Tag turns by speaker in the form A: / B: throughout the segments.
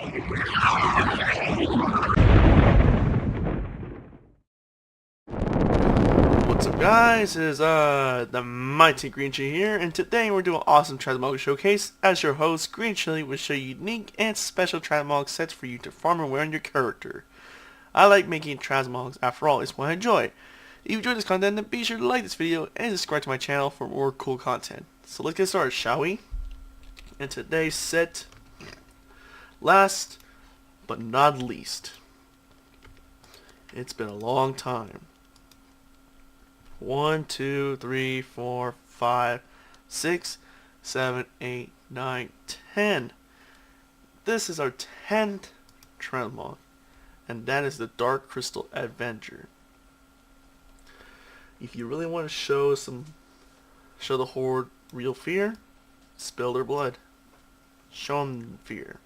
A: What's up guys, it is the mighty Greenchili here, and today we're doing an awesome Transmog showcase. As your host, Greenchili will show you unique and special Transmog sets for you to farm and wear on your character. I like making Transmogs, after all, it's what I enjoy. If you enjoyed this content, then be sure to like this video and subscribe to my channel for more cool content. So let's get started, shall we? And today's set, last but not least, it's been a long time. 1, 2, 3, 4, 5, 6, 7, 8, 9, 10. This is our 10th Transmog, and that is the Dark Crystal Avenger. If you really want to show the Horde real fear, spill their blood. Show them fear.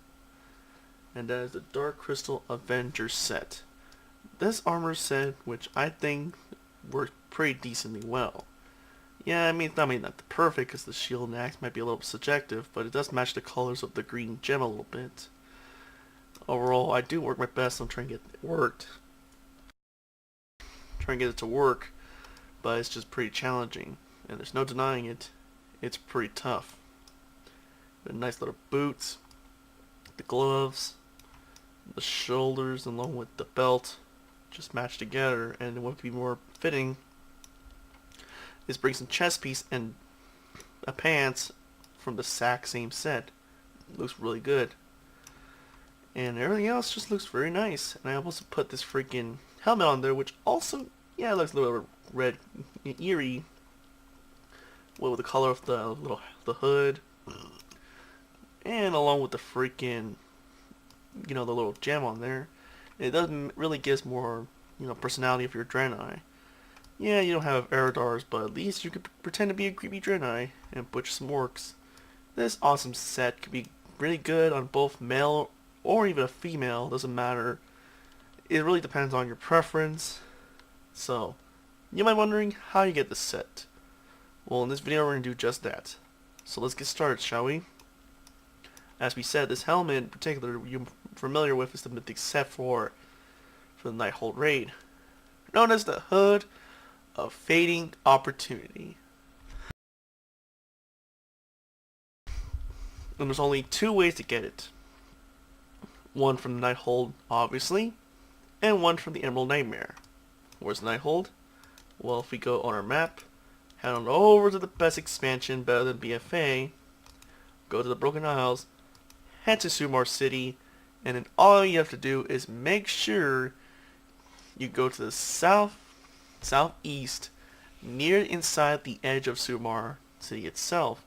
A: And that is the Dark Crystal Avenger set. This armor set, which I think worked pretty decently well. Yeah, I mean not the perfect, because the shield and axe might be a little subjective, but it does match the colors of the green gem a little bit. Overall, I do work my best on trying to get it worked. Trying to get it to work, but it's just pretty challenging, and there's no denying it. It's pretty tough. The nice little boots, the gloves, the shoulders, along with the belt, just match together, and what could be more fitting is bring some chest piece and a pants from the exact same set. Looks really good, and everything else just looks very nice. And I also put this freaking helmet on there, which also, yeah, looks a little red, eerie, with the color of the hood, and along with the freaking, the little gem on there. It doesn't really gives more, personality of your Draenei. Yeah, you don't have Eridars, but at least you could pretend to be a creepy Draenei and butcher some orcs. This awesome set could be really good on both male or even a female, doesn't matter. It really depends on your preference. So, you might be wondering how you get this set. Well, in this video we're going to do just that. So let's get started, shall we? As we said, this helmet in particular you're familiar with is the mythic set for the Nighthold raid, known as the Hood of Fading Opportunity. And there's only two ways to get it. One from the Nighthold, obviously, and one from the Emerald Nightmare. Where's the Nighthold? Well, if we go on our map, head on over to the best expansion, better than BFA, go to the Broken Isles, head to Sumarr City, and then all you have to do is make sure you go to the southeast, near inside the edge of Sumarr City itself,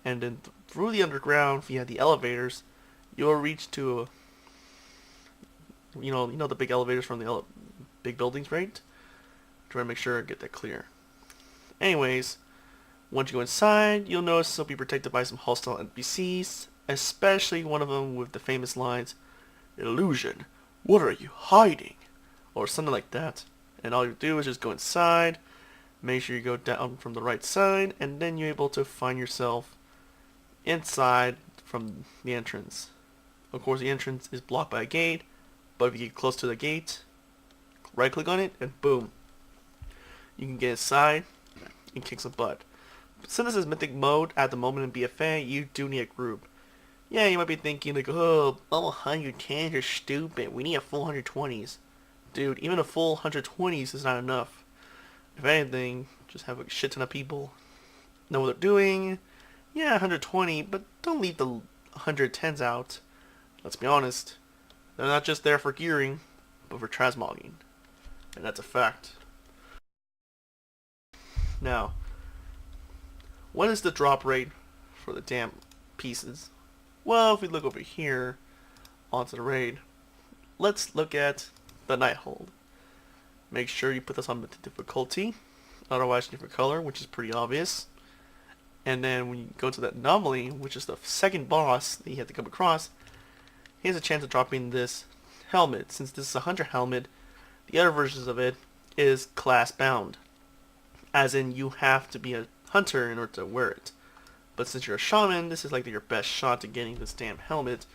A: and then through the underground via the elevators, you'll reach to the big elevators from the big buildings, right? Try to make sure and get that clear. Anyways, once you go inside, you'll notice you'll be protected by some hostile NPCs, especially one of them with the famous lines, "Illusion, what are you hiding?" or something like that. And all you do is just go inside, make sure you go down from the right side, and then you're able to find yourself inside from the entrance. Of course, the entrance is blocked by a gate, but if you get close to the gate, right click on it, and boom, you can get inside and kick some butt. But since this is mythic mode at the moment in BFA, you do need a group. Yeah, you might be thinking like, oh, level 110s are stupid, we need a full 120s. Dude, even a full 120s is not enough. If anything, just have a shit ton of people know what they're doing. Yeah, 120, but don't leave the 110s out. Let's be honest, they're not just there for gearing, but for transmogging. And that's a fact. Now, what is the drop rate for the damn pieces? Well, if we look over here onto the raid, let's look at the Nighthold. Make sure you put this on the difficulty, otherwise different color, which is pretty obvious. And then when you go to that anomaly, which is the second boss that you have to come across, he has a chance of dropping this helmet. Since this is a hunter helmet, the other versions of it is class bound, as in you have to be a hunter in order to wear it. But since you're a shaman, this is like your best shot to getting this damn helmet,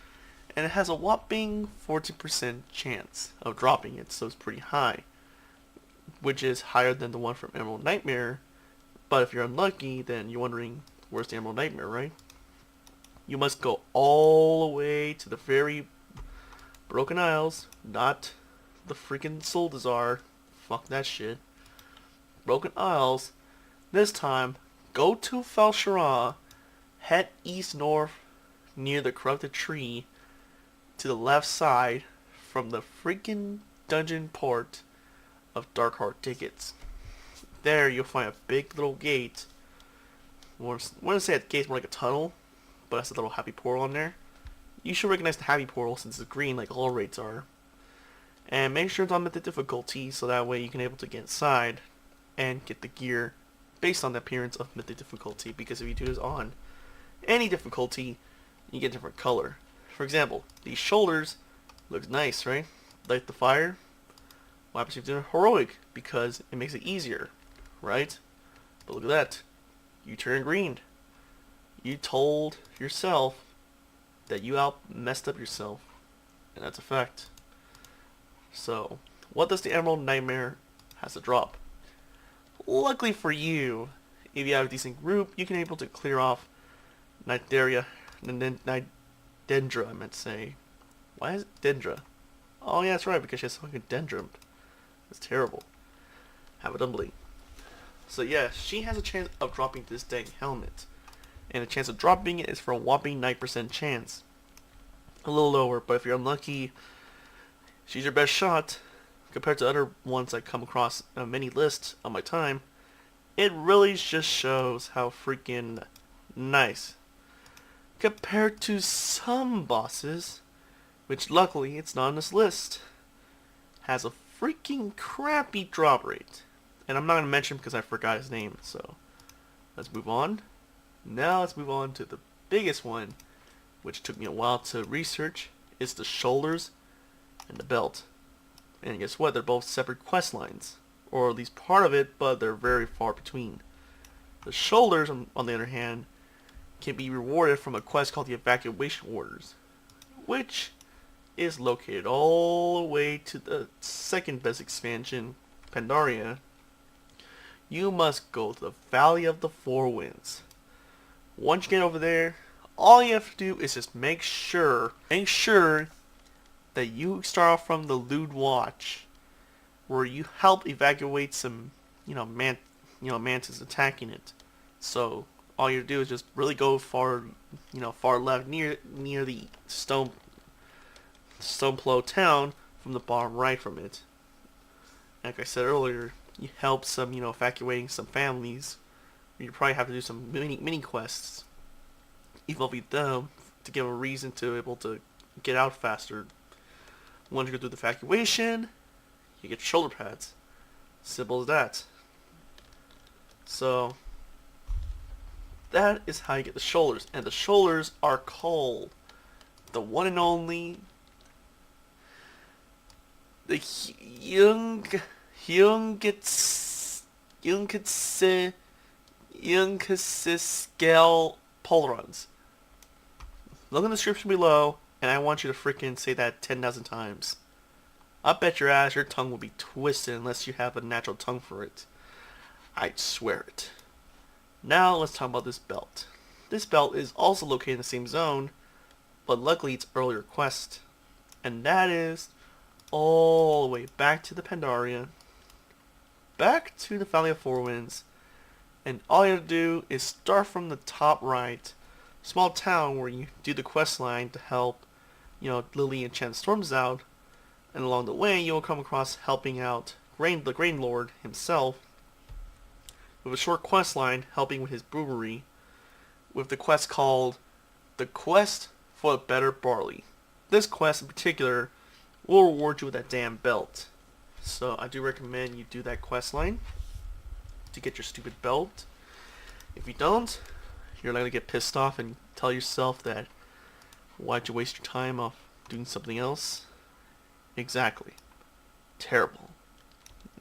A: and it has a whopping 40% chance of dropping it, so it's pretty high, which is higher than the one from Emerald Nightmare. But if you're unlucky, then you're wondering, where's the Emerald Nightmare, right? You must go all the way to the very Broken Isles, not the freaking Studioz. Fuck that shit. Broken Isles. This time, go to Falshara, head east-north near the corrupted tree to the left side from the freaking dungeon port of Darkheart Tickets. There you'll find a big little gate. I want to say that gate's more like a tunnel, but that's a little happy portal on there. You should recognize the happy portal since it's green like all raids are. And make sure it's on the difficulty so that way you can able to get inside and get the gear based on the appearance of mythic difficulty, because if you do this on any difficulty, you get a different color. For example, these shoulders looks nice, right? Light the fire. What happens if you're doing heroic? Because it makes it easier, right? But look at that. You turn green. You told yourself that you messed up yourself, and that's a fact. So, what does the Emerald Nightmare has to drop? Luckily for you, if you have a decent group, you can able to clear off Nightdendra, I meant to say. Why is it Dendra? Oh yeah, that's right, because she has fucking Dendrum. That's terrible. Have it humbly. So yeah, she has a chance of dropping this dang helmet. And the chance of dropping it is for a whopping 9% chance. A little lower, but if you're unlucky, she's your best shot. Compared to other ones I come across on many lists on my time, it really just shows how freaking nice. Compared to some bosses, which luckily it's not on this list, has a freaking crappy drop rate. And I'm not going to mention him because I forgot his name, so let's move on. Now let's move on to the biggest one, which took me a while to research. It's the shoulders and the belt. And guess what? They're both separate quest lines, or at least part of it, but they're very far between. The shoulders, on the other hand, can be rewarded from a quest called the Evacuation Orders, which is located all the way to the second best expansion, Pandaria. You must go to the Valley of the Four Winds. Once you get over there, all you have to do is just make sure that you start off from the Lewd Watch, where you help evacuate some, mantis attacking it. So all you do is just really go far left near the Stoneplow town from the bottom right from it. Like I said earlier, you help some, evacuating some families. You probably have to do some mini quests, involving them to give them a reason to be able to get out faster. Once you go through the evacuation, you get shoulder pads. Simple as that. So that is how you get the shoulders, and the shoulders are called the one and only the scale polarons. Look in the description below, and I want you to freaking say that 10,000 times. I bet your ass your tongue will be twisted unless you have a natural tongue for it. I swear it. Now let's talk about this belt. This belt is also located in the same zone, but luckily it's earlier quest. And that is all the way back to the Pandaria, back to the Valley of Four Winds, and all you have to do is start from the top right, small town where you do the quest line to help, Lily and Chen Storms out, and along the way you'll come across helping out the Grain Lord himself, with a short quest line helping with his brewery, with the quest called The Quest for a Better Barley. This quest in particular will reward you with that damn belt. So I do recommend you do that quest line to get your stupid belt. If you don't, you're going to get pissed off and tell yourself that why'd you waste your time off doing something else? Exactly. Terrible.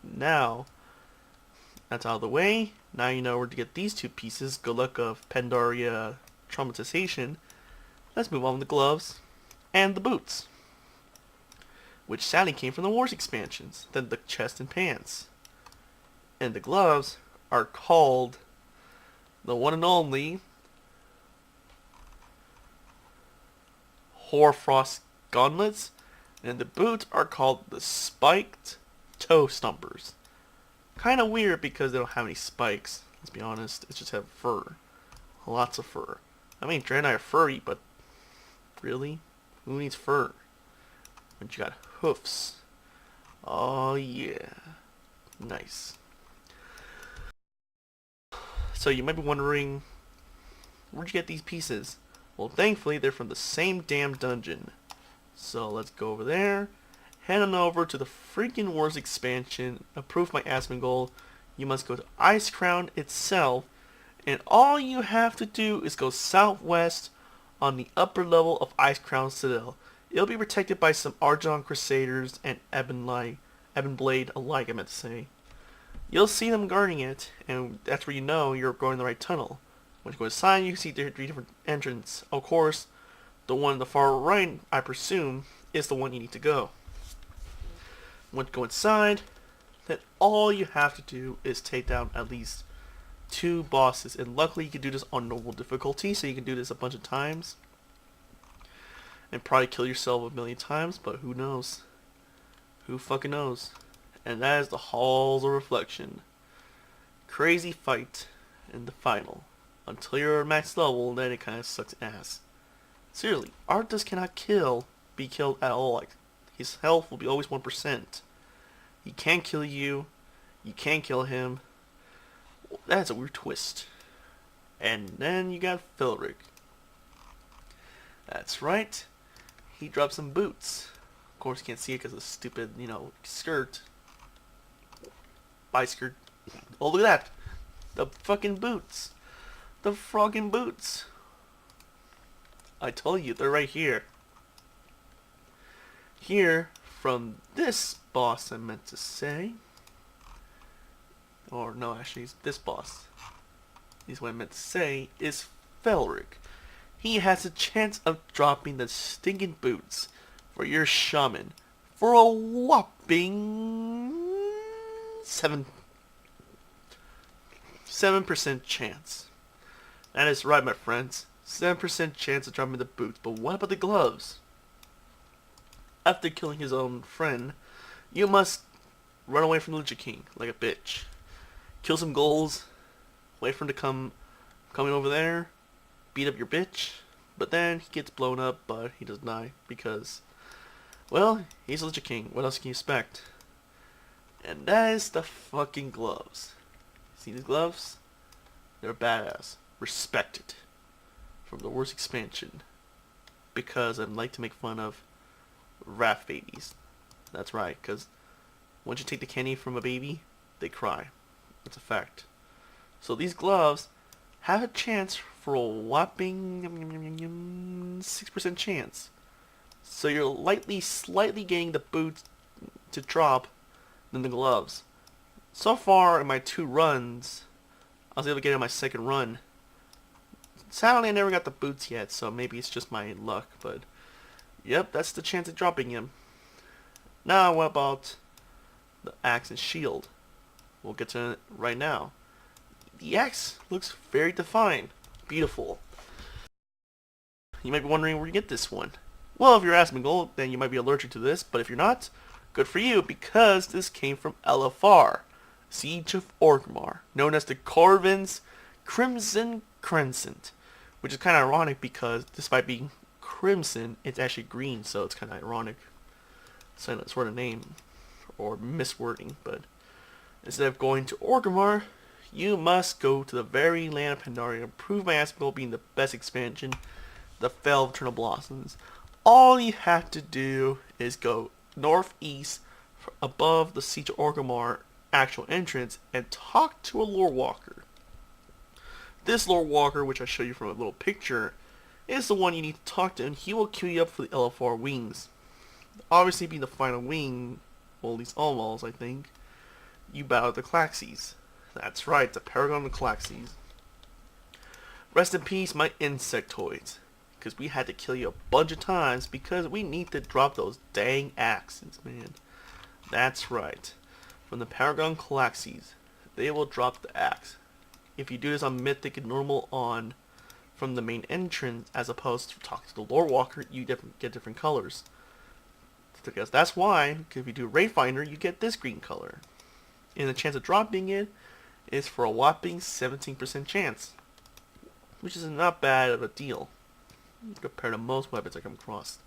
A: Now, that's out of the way. Now you know where to get these two pieces. Good luck of Pandaria traumatization. Let's move on with the gloves. and the boots, which sadly came from the Wars expansions, then the chest and pants. And the gloves are called the one and only Hoarfrost gauntlets, and the boots are called the spiked toe stumpers. Kind of weird because they don't have any spikes, let's be honest. It's just have fur. Lots of fur. I mean, Draenei are furry, but really? Who needs fur? When you got hoofs. Oh yeah. Nice. So you might be wondering, where'd you get these pieces? Well, thankfully they're from the same damn dungeon. So let's go over there, head on over to the freaking Wars expansion, approve my Aspen goal. You must go to Icecrown itself, and all you have to do is go southwest on the upper level of Icecrown Citadel. It'll be protected by some Argon Crusaders and Ebon Blade alike, I meant to say. You'll see them guarding it, and that's where you know you're going the right tunnel. When you go inside, you can see there are 3 different entrances. Of course, the one on the far right, I presume, is the one you need to go. Once you go inside, then all you have to do is take down at least 2 bosses. And luckily you can do this on normal difficulty, so you can do this a bunch of times. And probably kill yourself a million times, but who knows? Who fucking knows? And that is the Halls of Reflection. Crazy fight in the final. Until you're max level, then it kind of sucks ass. Seriously, Arthas cannot be killed at all. Like, his health will be always 1%. He can't kill you. You can't kill him. That's a weird twist. And then you got Felric. That's right. He dropped some boots. Of course, you can't see it because of the stupid, skirt. Skirt. Oh, look at that. The fucking boots. The frogging boots. I told you, they're right here. Here, from this boss, I meant to say. Or no, actually, it's this boss. Is what I meant to say, is Felric. He has a chance of dropping the stinking boots for your shaman for a whopping 7% chance. That is right, my friends. 7% chance of dropping the boots. But what about the gloves? After killing his own friend, you must run away from the Lich King like a bitch. Kill some ghouls. Wait for him to coming over there. Beat up your bitch. But then he gets blown up, but he doesn't die because, well, he's a Lich King. What else can you expect? And that is the fucking gloves. See these gloves? They're badass. Respected. From the Wars expansion. Because I'd like to make fun of Wrath babies. That's right, because once you take the candy from a baby, they cry. That's a fact. So these gloves have a chance for a whopping 6% chance. So you're slightly getting the boots to drop than the gloves. So far in my 2 runs, I was able to get in my second run. Sadly, I never got the boots yet, so maybe it's just my luck, but yep, that's the chance of dropping him. Now, what about the axe and shield? We'll get to it right now. The axe looks very defined. Beautiful. You might be wondering where you get this one. Well, if you're Asmongold, then you might be allergic to this, but if you're not, good for you, because this came from LFR, Siege of Orgrimmar, known as the Corvin's Crimson Crescent, which is kind of ironic because despite being crimson, it's actually green, so it's kind of ironic sort of name or miswording. But instead of going to Orgrimmar, you must go to the very land of Pandaria and prove my Asmongold being the best expansion, the Fell of Eternal Blossoms. All you have to do is go northeast above the Siege of Orgrimmar actual entrance and talk to a lore walker. This lore walker, which I show you from a little picture, is the one you need to talk to, and he will queue you up for the LFR wings. Obviously, being the final wing, well, at least almost, I think, you battle the Claxies. That's right, the Paragon of the Claxies. Rest in peace, my insectoids. because we had to kill you a bunch of times because we need to drop those dang axes, man. That's right. From the Paragon Calaxes, they will drop the axe. If you do this on Mythic and Normal on from the main entrance, as opposed to talking to the Lore Walker, you get different colors. Because that's why, if you do Wayfinder, you get this green color. And the chance of dropping it is for a whopping 17% chance. Which is not bad of a deal compared to most weapons I come across.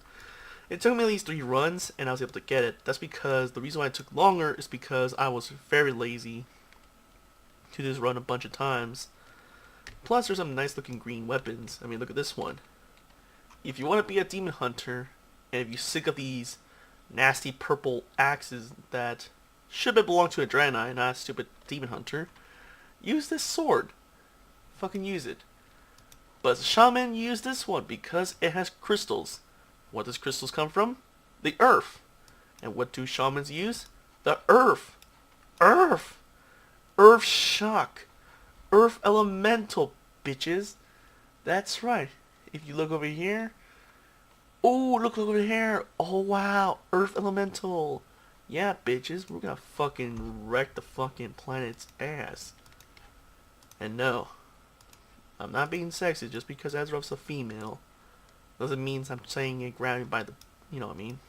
A: It took me at least 3 runs and I was able to get it. That's because the reason why it took longer is because I was very lazy to just run a bunch of times. Plus there's some nice looking green weapons. I mean, look at this one. If you want to be a demon hunter, and if you're sick of these nasty purple axes that should have belonged to a Draenei, not a stupid demon hunter, use this sword. Fucking use it. But as a shaman, use this one because it has crystals. What does crystals come from? The earth. And what do shamans use? The earth. Earth. Earth shock. Earth elemental, bitches. That's right. If you look over here. Oh, look over here. Oh, wow. Earth elemental. Yeah, bitches. We're gonna fucking wreck the fucking planet's ass. And no. I'm not being sexist just because Azeroth's a female. Doesn't mean I'm saying it grabbed by the, you know what I mean.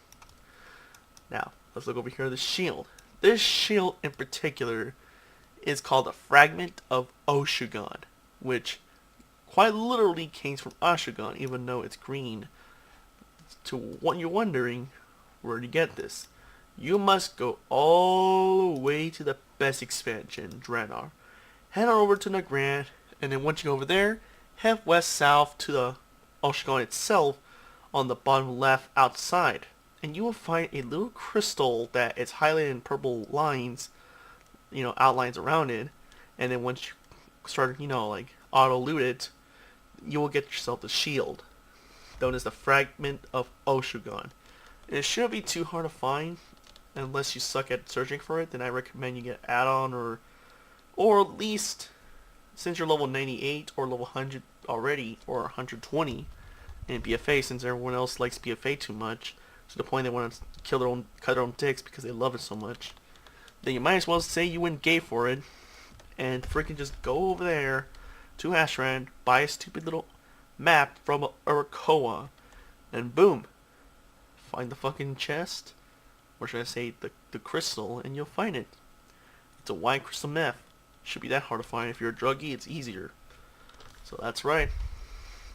A: Now, let's look over here at the shield. This shield in particular is called a Fragment of Oshugon, which quite literally came from Oshugon, even though it's green. To what you're wondering, where to get this? You must go all the way to the best expansion, Draenei. Head on over to Nagrand, and then once you go over there, head west-south to the Oshugon itself on the bottom left outside. And you will find a little crystal that is highlighted in purple lines, you know, outlines around it. And then once you start, you know, like auto-loot it, you will get yourself the shield, known as the Fragment of Oshugon. And it shouldn't be too hard to find, unless you suck at searching for it. Then I recommend you get add-on or at least, since you're level 98 or level 100 already, or 120 in BFA, since everyone else likes BFA too much, to the point they want to cut their own dicks because they love it so much, then you might as well say you went gay for it, and freaking just go over there to Ashran, buy a stupid little map from Urakoa, and boom, find the fucking chest, or should I say the crystal, and you'll find it. It's a white crystal meth. Should be that hard to find. If you're a druggie, it's easier. So that's right.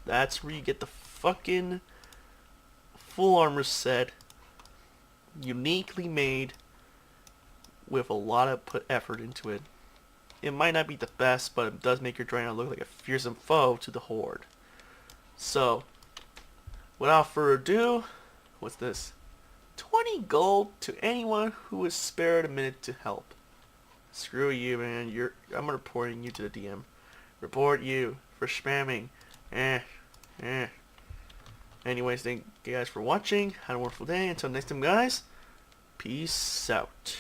A: That's where you get the fucking full armor set, uniquely made, with a lot of effort into it. It might not be the best, but it does make your Draenei look like a fearsome foe to the Horde. So, without further ado, what's this? 20 gold to anyone who is spared a minute to help. Screw you, man. I'm reporting you to the DM. Report you for spamming. Anyways, thank you guys for watching. Have a wonderful day. Until next time, guys. Peace out.